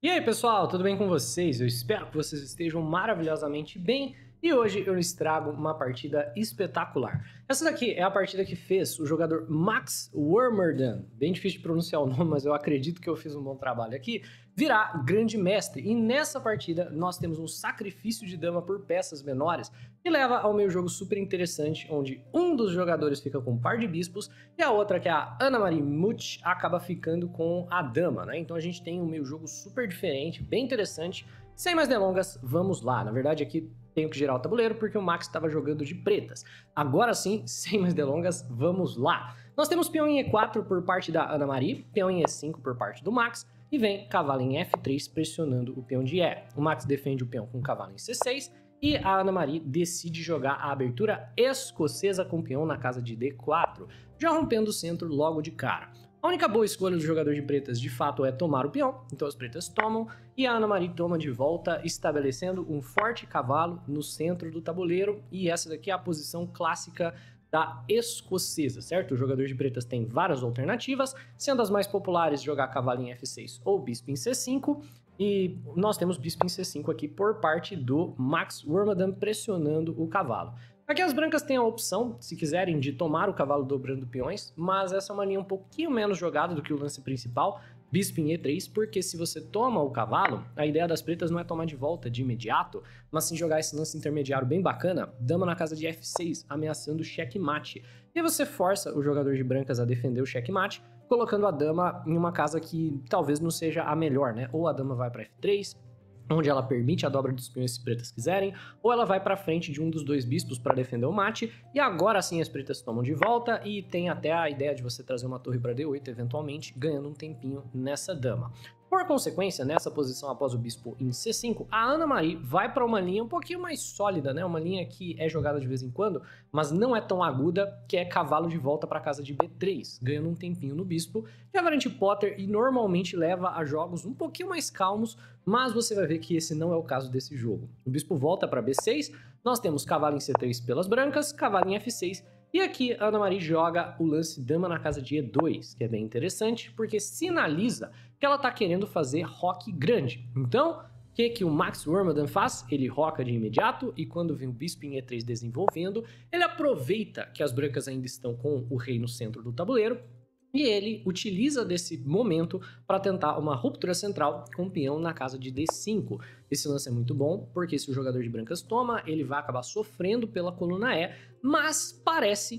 E aí, pessoal, tudo bem com vocês? Eu espero que vocês estejam maravilhosamente bem e hoje eu lhes trago uma partida espetacular. Essa daqui é a partida que fez o jogador Max Wormerdan, bem difícil de pronunciar o nome, mas eu acredito que eu fiz um bom trabalho aqui, virar grande mestre. E nessa partida nós temos um sacrifício de dama por peças menores que leva ao meio jogo super interessante, onde um dos jogadores fica com um par de bispos e a outra, que é a Ana Marie Muth, acaba ficando com a dama, né? Então a gente tem um meio jogo super diferente, bem interessante. Sem mais delongas, vamos lá. Na verdade aqui tenho que girar o tabuleiro porque o Max estava jogando de pretas. Agora sim, sem mais delongas, vamos lá. Nós temos peão em E4 por parte da Ana Marie, peão em E5 por parte do Max, e vem cavalo em F3 pressionando o peão de E. O Max defende o peão com cavalo em C6, e a Ana Marie decide jogar a abertura escocesa com o peão na casa de D4, já rompendo o centro logo de cara. A única boa escolha do jogador de pretas, de fato, é tomar o peão, então as pretas tomam, e a Ana Marie toma de volta, estabelecendo um forte cavalo no centro do tabuleiro, e essa daqui é a posição clássica da escocesa, certo? O jogador de pretas tem várias alternativas, sendo as mais populares jogar cavalo em F6 ou bispo em C5, e nós temos bispo em C5 aqui por parte do Max Wormerdan pressionando o cavalo. Aqui as brancas têm a opção, se quiserem, de tomar o cavalo dobrando peões, mas essa é uma linha um pouquinho menos jogada do que o lance principal, bispo em E3, porque se você toma o cavalo, a ideia das pretas não é tomar de volta de imediato, mas sim jogar esse lance intermediário bem bacana, dama na casa de F6, ameaçando o checkmate. E você força o jogador de brancas a defender o checkmate, colocando a dama em uma casa que talvez não seja a melhor, né? Ou a dama vai para F3, onde ela permite a dobra dos peões se pretas quiserem, ou ela vai para frente de um dos dois bispos para defender o mate, e agora sim as pretas tomam de volta, e tem até a ideia de você trazer uma torre para D8, eventualmente, ganhando um tempinho nessa dama. Por consequência, nessa posição após o bispo em C5, a Ana Marie vai para uma linha um pouquinho mais sólida, né? Uma linha que é jogada de vez em quando, mas não é tão aguda, que é cavalo de volta para a casa de B3, ganhando um tempinho no bispo, já garante Potter e normalmente leva a jogos um pouquinho mais calmos, mas você vai ver que esse não é o caso desse jogo. O bispo volta para B6, nós temos cavalo em C3 pelas brancas, cavalo em F6, e aqui a Ana Marie joga o lance dama na casa de E2, que é bem interessante, porque sinaliza que ela está querendo fazer roque grande. Então, o que o Max Wormerdan faz? Ele roca de imediato, e quando vem o bispo em E3 desenvolvendo, ele aproveita que as brancas ainda estão com o rei no centro do tabuleiro, e ele utiliza desse momento para tentar uma ruptura central com o peão na casa de D5. Esse lance é muito bom, porque se o jogador de brancas toma, ele vai acabar sofrendo pela coluna E, mas parece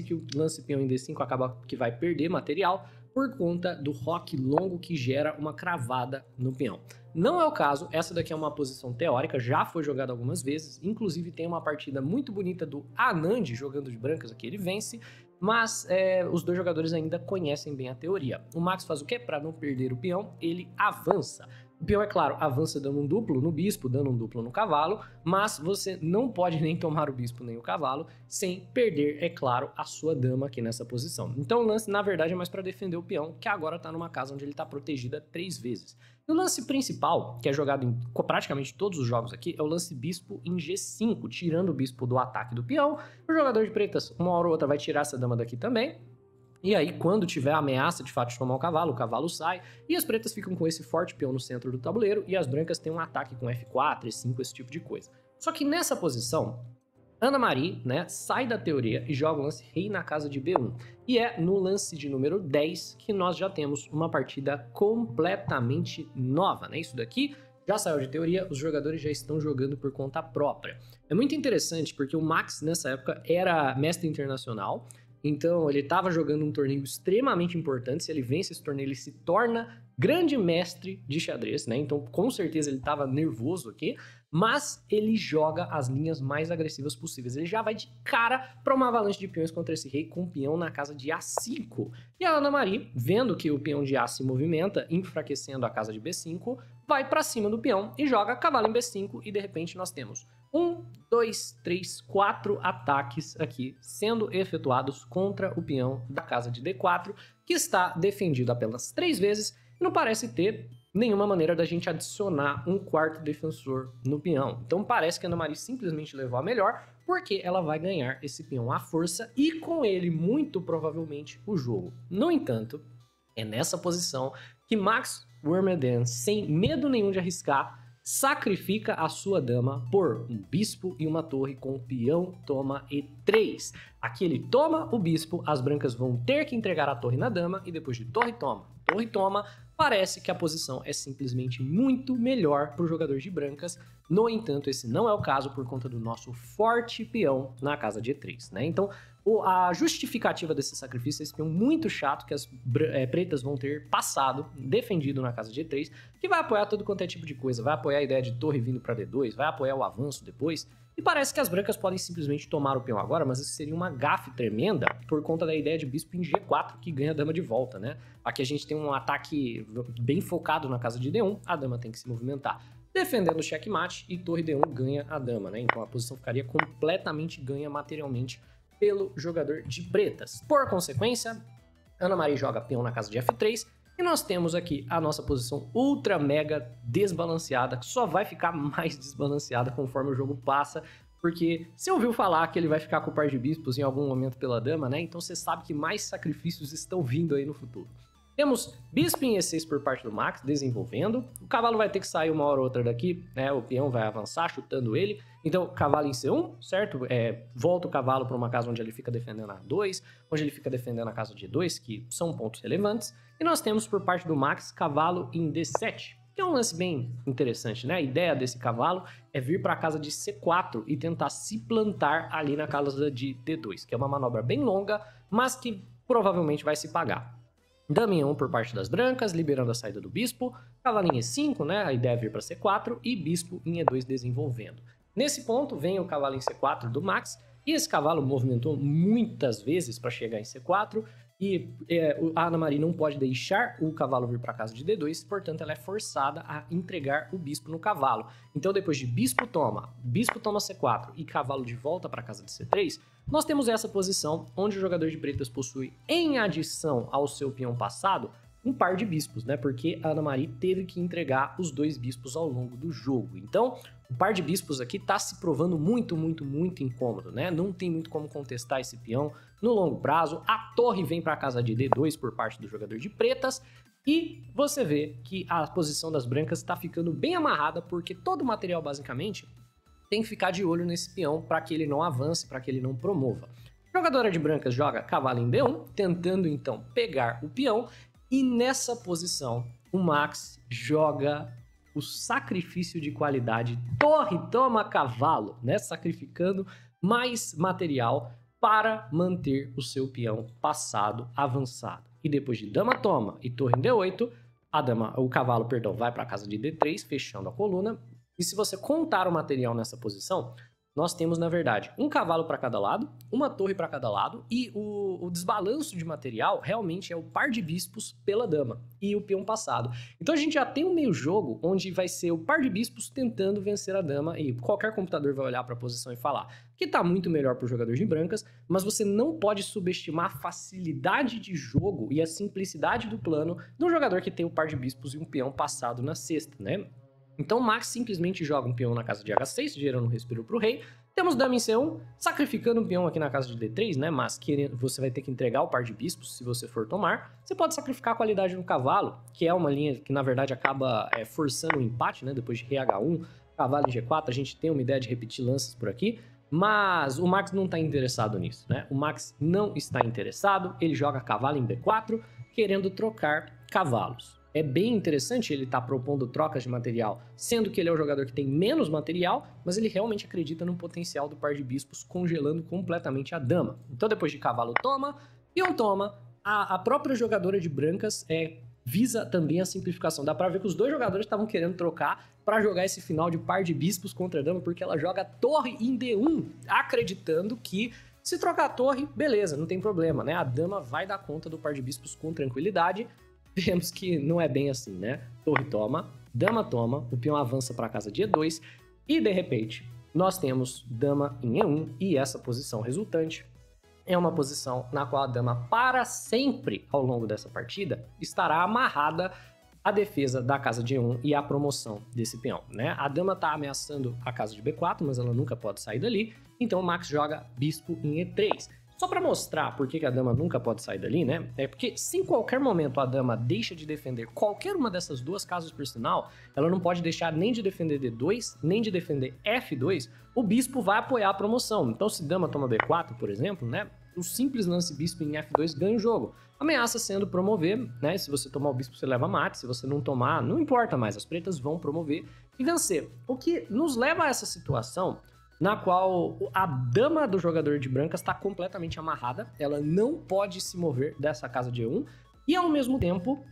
que o lance peão em D5 acaba que vai perder material por conta do roque longo que gera uma cravada no peão. Não é o caso, essa daqui é uma posição teórica, já foi jogada algumas vezes, inclusive tem uma partida muito bonita do Anand jogando de brancas aqui, ele vence, mas os dois jogadores ainda conhecem bem a teoria. O Max faz o quê? Para não perder o peão, ele avança. O peão, é claro, avança dando um duplo no bispo, dando um duplo no cavalo, mas você não pode nem tomar o bispo nem o cavalo sem perder, é claro, a sua dama aqui nessa posição. Então o lance, na verdade, é mais para defender o peão, que agora está numa casa onde ele está protegida 3 vezes. E o lance principal, que é jogado em praticamente todos os jogos aqui, é o lance bispo em G5, tirando o bispo do ataque do peão. O jogador de pretas, uma hora ou outra, vai tirar essa dama daqui também. E aí, quando tiver a ameaça de fato de tomar o cavalo sai, e as pretas ficam com esse forte peão no centro do tabuleiro, e as brancas têm um ataque com F4, E5, esse tipo de coisa. Só que nessa posição, Ana Marie, né, sai da teoria e joga o lance rei na casa de B1. E é no lance de número 10 que nós já temos uma partida completamente nova, né? Isso daqui já saiu de teoria, os jogadores já estão jogando por conta própria. É muito interessante porque o Max, nessa época, era mestre internacional, então ele estava jogando um torneio extremamente importante. Se ele vence esse torneio, ele se torna grande mestre de xadrez, né? Então com certeza ele estava nervoso aqui, mas ele joga as linhas mais agressivas possíveis. Ele já vai de cara para uma avalanche de peões contra esse rei com o peão na casa de A5. E a Ana Marie, vendo que o peão de A se movimenta, enfraquecendo a casa de B5, vai para cima do peão e joga cavalo em B5, e de repente nós temos 1, 2, 3, 4 ataques aqui sendo efetuados contra o peão da casa de D4, que está defendido apenas 3 vezes e não parece ter nenhuma maneira da gente adicionar um quarto defensor no peão. Então parece que a Ana Marie simplesmente levou a melhor, porque ela vai ganhar esse peão à força e com ele muito provavelmente o jogo. No entanto, é nessa posição que Max Wormadam, sem medo nenhum de arriscar, sacrifica a sua dama por um bispo e uma torre com o peão toma E3. Aqui ele toma o bispo, as brancas vão ter que entregar a torre na dama e depois de torre toma, parece que a posição é simplesmente muito melhor para o jogador de brancas. No entanto, esse não é o caso por conta do nosso forte peão na casa de E3, né? Então, a justificativa desse sacrifício é esse peão muito chato que as pretas vão ter passado, defendido na casa de E3, que vai apoiar todo quanto é tipo de coisa, vai apoiar a ideia de torre vindo para D2, vai apoiar o avanço depois, e parece que as brancas podem simplesmente tomar o peão agora, mas isso seria uma gafe tremenda por conta da ideia de bispo em G4 que ganha a dama de volta, né? Aqui a gente tem um ataque bem focado na casa de D1, a dama tem que se movimentar defendendo o checkmate e torre D1 ganha a dama, né? Então a posição ficaria completamente ganha materialmente pelo jogador de pretas. Por consequência, Ana Maria joga peão na casa de F3 e nós temos aqui a nossa posição ultra mega desbalanceada, que só vai ficar mais desbalanceada conforme o jogo passa, porque você ouviu falar que ele vai ficar com o par de bispos em algum momento pela dama, né? Então você sabe que mais sacrifícios estão vindo aí no futuro. Temos bispo em E6 por parte do Max, desenvolvendo. O cavalo vai ter que sair uma hora ou outra daqui, né? O peão vai avançar, chutando ele. Então, cavalo em C1, certo? Volta o cavalo para uma casa onde ele fica defendendo a A2, onde ele fica defendendo a casa de E2, que são pontos relevantes. E nós temos por parte do Max, cavalo em D7, que é um lance bem interessante, né? A ideia desse cavalo é vir para a casa de C4 e tentar se plantar ali na casa de D2, que é uma manobra bem longa, mas que provavelmente vai se pagar. Dama em 1 por parte das brancas, liberando a saída do bispo. Cavalo em E5, né? A ideia é vir para C4 e bispo em E2 desenvolvendo. Nesse ponto vem o cavalo em C4 do Max e esse cavalo movimentou muitas vezes para chegar em C4 e a Ana Maria não pode deixar o cavalo vir para a casa de D2, portanto ela é forçada a entregar o bispo no cavalo. Então depois de bispo toma C4 e cavalo de volta para a casa de C3, nós temos essa posição onde o jogador de pretas possui, em adição ao seu peão passado, um par de bispos, né? Porque a Ana Maria teve que entregar os 2 bispos ao longo do jogo. Então, o par de bispos aqui tá se provando muito incômodo, né? Não tem muito como contestar esse peão no longo prazo. A torre vem para a casa de D2 por parte do jogador de pretas. E você vê que a posição das brancas está ficando bem amarrada, porque todo o material, basicamente, tem que ficar de olho nesse peão para que ele não avance, para que ele não promova. A jogadora de brancas joga cavalo em D1, tentando então pegar o peão. E nessa posição, o Max joga o sacrifício de qualidade torre toma cavalo, né? Sacrificando mais material para manter o seu peão passado avançado. E depois de dama toma e torre em D8, o cavalo, vai para a casa de D3, fechando a coluna. E se você contar o material nessa posição, nós temos, na verdade, um cavalo para cada lado, uma torre para cada lado, e o desbalanço de material realmente é o par de bispos pela dama e o peão passado. Então a gente já tem um meio jogo onde vai ser o par de bispos tentando vencer a dama, e qualquer computador vai olhar para a posição e falar que está muito melhor para o jogador de brancas, mas você não pode subestimar a facilidade de jogo e a simplicidade do plano do jogador que tem o par de bispos e um peão passado na cesta, né? Então o Max simplesmente joga um peão na casa de H6, gerando um respiro para o rei. Temos dama em C1, sacrificando um peão aqui na casa de D3, né? Mas você vai ter que entregar o par de bispos se você for tomar. Você pode sacrificar a qualidade no cavalo, que é uma linha que na verdade acaba forçando o empate, né? Depois de rei H1, cavalo em G4, a gente tem uma ideia de repetir lances por aqui. Mas o Max não está interessado nisso, né? O Max não está interessado, ele joga cavalo em B4, querendo trocar cavalos. É bem interessante ele estar propondo trocas de material, sendo que ele é o jogador que tem menos material, mas ele realmente acredita no potencial do par de bispos, congelando completamente a dama. Então depois de cavalo toma, peão toma, a própria jogadora de brancas visa também a simplificação. Dá pra ver que os dois jogadores estavam querendo trocar para jogar esse final de par de bispos contra a dama, porque ela joga torre em D1, acreditando que se trocar a torre, beleza, não tem problema, né? A dama vai dar conta do par de bispos com tranquilidade. Vemos que não é bem assim, né? Torre toma, dama toma, o peão avança para a casa de E2 e, de repente, nós temos dama em E1 e essa posição resultante é uma posição na qual a dama, para sempre ao longo dessa partida, estará amarrada à defesa da casa de E1 e à promoção desse peão, né? A dama está ameaçando a casa de B4, mas ela nunca pode sair dali, então o Max joga bispo em E3. Só para mostrar por que a dama nunca pode sair dali, né? É porque se em qualquer momento a dama deixa de defender qualquer uma dessas duas casas por sinal, ela não pode deixar nem de defender D2, nem de defender F2, o bispo vai apoiar a promoção. Então se dama toma B4, por exemplo, né? O simples lance bispo em F2 ganha o jogo. Ameaça sendo promover, né? Se você tomar o bispo, você leva mate. Se você não tomar, não importa mais. As pretas vão promover e vencer. O que nos leva a essa situação na qual a dama do jogador de brancas está completamente amarrada. Ela não pode se mover dessa casa de E1. E ao mesmo tempo,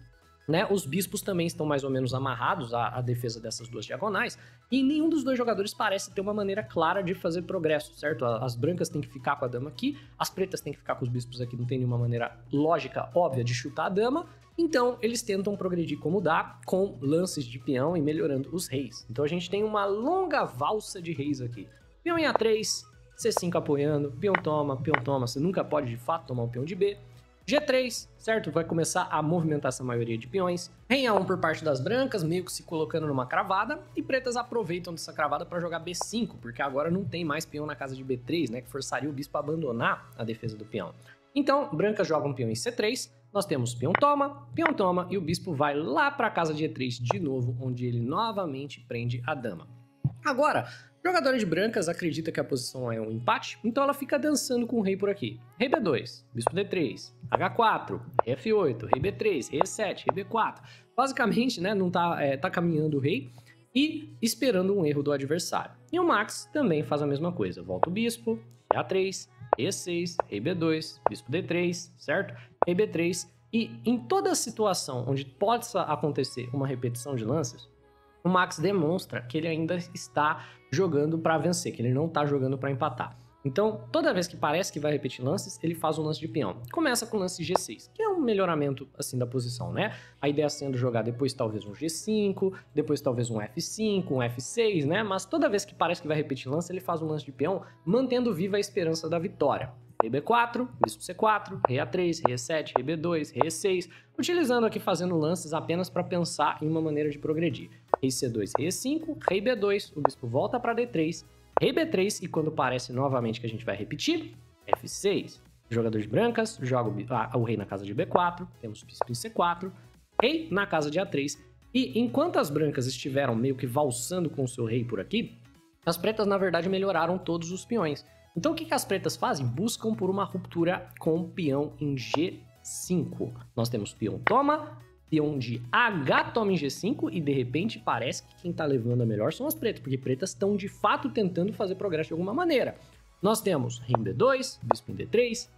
né, os bispos também estão mais ou menos amarrados à defesa dessas duas diagonais, e nenhum dos dois jogadores parece ter uma maneira clara de fazer progresso, certo? As brancas têm que ficar com a dama aqui, as pretas têm que ficar com os bispos aqui, não tem nenhuma maneira lógica, óbvia de chutar a dama, então eles tentam progredir como dá, com lances de peão e melhorando os reis. Então a gente tem uma longa valsa de reis aqui. Peão em A3, C5 apoiando, peão toma, você nunca pode de fato tomar o peão de B, G3, certo? Vai começar a movimentar essa maioria de peões. Rei A1 por parte das brancas, meio que se colocando numa cravada. E pretas aproveitam dessa cravada para jogar B5, porque agora não tem mais peão na casa de B3, né? Que forçaria o bispo a abandonar a defesa do peão. Então, brancas jogam peão em C3. Nós temos peão toma, e o bispo vai lá para a casa de E3 de novo, onde ele novamente prende a dama. Agora, a jogadora de brancas acredita que a posição é um empate, então ela fica dançando com o rei por aqui. Rei B2, bispo D3, H4, rei F8, rei B3, rei E7, rei B4. Basicamente, né, não tá caminhando o rei e esperando um erro do adversário. E o Max também faz a mesma coisa. Volta o bispo, rei A3, rei E6, rei B2, bispo D3, certo? Rei B3. E em toda situação onde possa acontecer uma repetição de lances, o Max demonstra que ele ainda está jogando para vencer, que ele não está jogando para empatar. Então, toda vez que parece que vai repetir lances, ele faz um lance de peão. Começa com o lance G6, que é um melhoramento assim da posição, né? A ideia sendo jogar depois talvez um G5, depois talvez um F5, um F6, né? Mas toda vez que parece que vai repetir lance, ele faz um lance de peão, mantendo viva a esperança da vitória. Rei B4, bispo C4, rei A3, rei E7, rei B2, rei E6, utilizando aqui fazendo lances apenas para pensar em uma maneira de progredir. Rei C2, rei E5, rei B2, o bispo volta para D3, rei B3 e quando parece novamente que a gente vai repetir, F6. Jogador de brancas, joga o rei na casa de B4, temos bispo em C4, rei na casa de A3 e enquanto as brancas estiveram meio que valsando com o seu rei por aqui, as pretas na verdade melhoraram todos os peões. Então o que as pretas fazem? Buscam por uma ruptura com o peão em G5. Nós temos peão toma, peão de H toma em G5 e de repente parece que quem tá levando a melhor são as pretas, porque pretas estão de fato tentando fazer progresso de alguma maneira. Nós temos rei em B2, bispo em D3,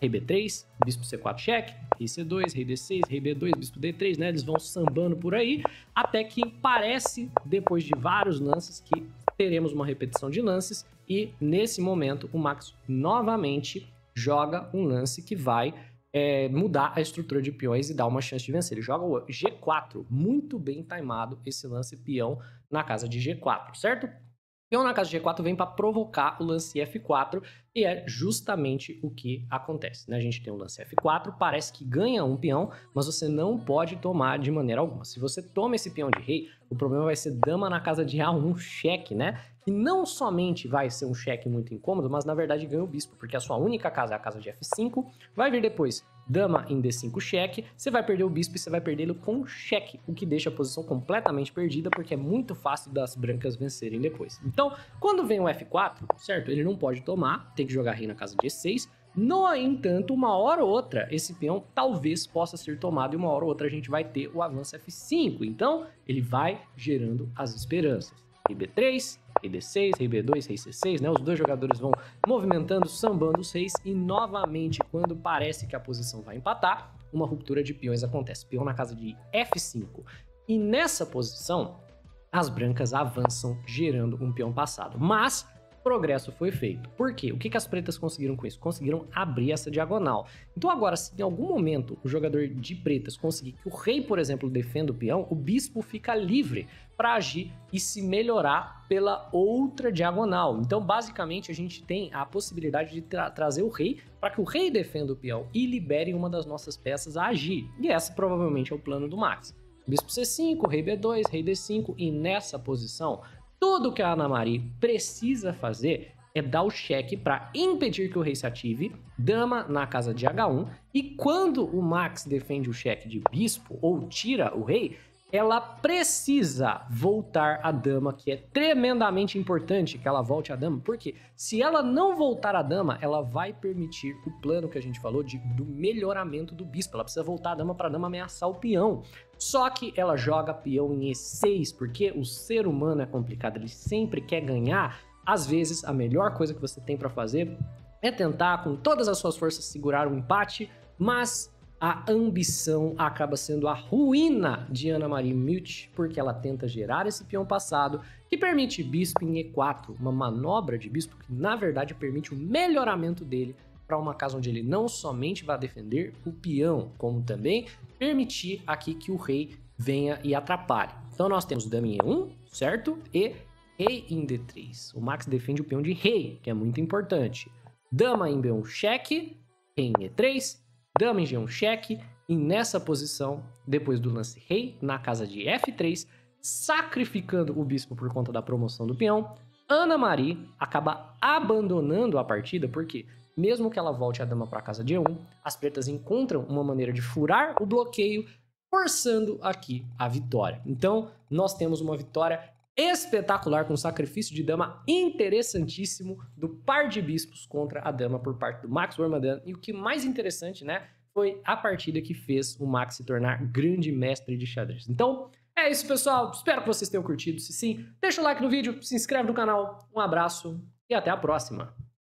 rei B3, bispo C4 cheque, rei C2, rei D6, rei B2, bispo D3, né? Eles vão sambando por aí, até que parece, depois de vários lances, que teremos uma repetição de lances e nesse momento o Max novamente joga um lance que vai mudar a estrutura de peões e dar uma chance de vencer. Ele joga o G4, muito bem timado esse lance peão na casa de G4, certo? Peão na casa de G4 vem para provocar o lance F4 e é justamente o que acontece, né? A gente tem o lance F4, parece que ganha um peão, mas você não pode tomar de maneira alguma. Se você toma esse peão de rei, o problema vai ser dama na casa de A1 cheque, né? Que não somente vai ser um cheque muito incômodo, mas na verdade ganha o bispo, porque a sua única casa é a casa de F5, vai vir depois dama em D5 cheque, você vai perder o bispo e você vai perdê-lo com cheque, o que deixa a posição completamente perdida, porque é muito fácil das brancas vencerem depois. Então, quando vem o F4, certo? Ele não pode tomar, tem que jogar rei na casa de E6, no entanto, uma hora ou outra, esse peão talvez possa ser tomado e uma hora ou outra a gente vai ter o avanço F5, então ele vai gerando as esperanças. Rei B3, rei D6, rei B2, rei C6, né? Os dois jogadores vão movimentando, sambando os reis e novamente, quando parece que a posição vai empatar, uma ruptura de peões acontece. Peão na casa de F5. E nessa posição, as brancas avançam gerando um peão passado. Mas progresso foi feito. Por quê? O que as pretas conseguiram com isso? Conseguiram abrir essa diagonal. Então agora, se em algum momento o jogador de pretas conseguir que o rei, por exemplo, defenda o peão, o bispo fica livre para agir e se melhorar pela outra diagonal. Então, basicamente, a gente tem a possibilidade de trazer o rei para que o rei defenda o peão e libere uma das nossas peças a agir. E essa provavelmente é o plano do Max. Bispo C5, rei B2, rei D5 e nessa posição tudo que a Ana Maria precisa fazer é dar o cheque para impedir que o rei se ative, dama na casa de H1, e quando o Max defende o cheque de bispo ou tira o rei, ela precisa voltar a dama, que é tremendamente importante que ela volte a dama, porque se ela não voltar a dama, ela vai permitir o plano que a gente falou do melhoramento do bispo. Ela precisa voltar a dama para a dama ameaçar o peão. Só que ela joga peão em E6, porque o ser humano é complicado, ele sempre quer ganhar. Às vezes, a melhor coisa que você tem para fazer é tentar, com todas as suas forças, segurar um empate, mas a ambição acaba sendo a ruína de Ana Maria Mütz, porque ela tenta gerar esse peão passado, que permite bispo em E4, uma manobra de bispo que, na verdade, permite o melhoramento dele para uma casa onde ele não somente vai defender o peão, como também permitir aqui que o rei venha e atrapalhe. Então nós temos dama em E1, certo? E rei em D3. O Max defende o peão de rei, que é muito importante. Dama em B1, cheque. Rei em E3. Dama em G1, cheque. E nessa posição, depois do lance rei, na casa de F3, sacrificando o bispo por conta da promoção do peão, Ana Maria acaba abandonando a partida, porque mesmo que ela volte a dama para a casa de E1, as pretas encontram uma maneira de furar o bloqueio, forçando aqui a vitória. Então, nós temos uma vitória espetacular, com um sacrifício de dama interessantíssimo do par de bispos contra a dama por parte do Max Warmadan. E o que mais interessante, né, foi a partida que fez o Max se tornar grande mestre de xadrez. Então, é isso, pessoal. Espero que vocês tenham curtido. Se sim, deixa o like no vídeo, se inscreve no canal. Um abraço e até a próxima.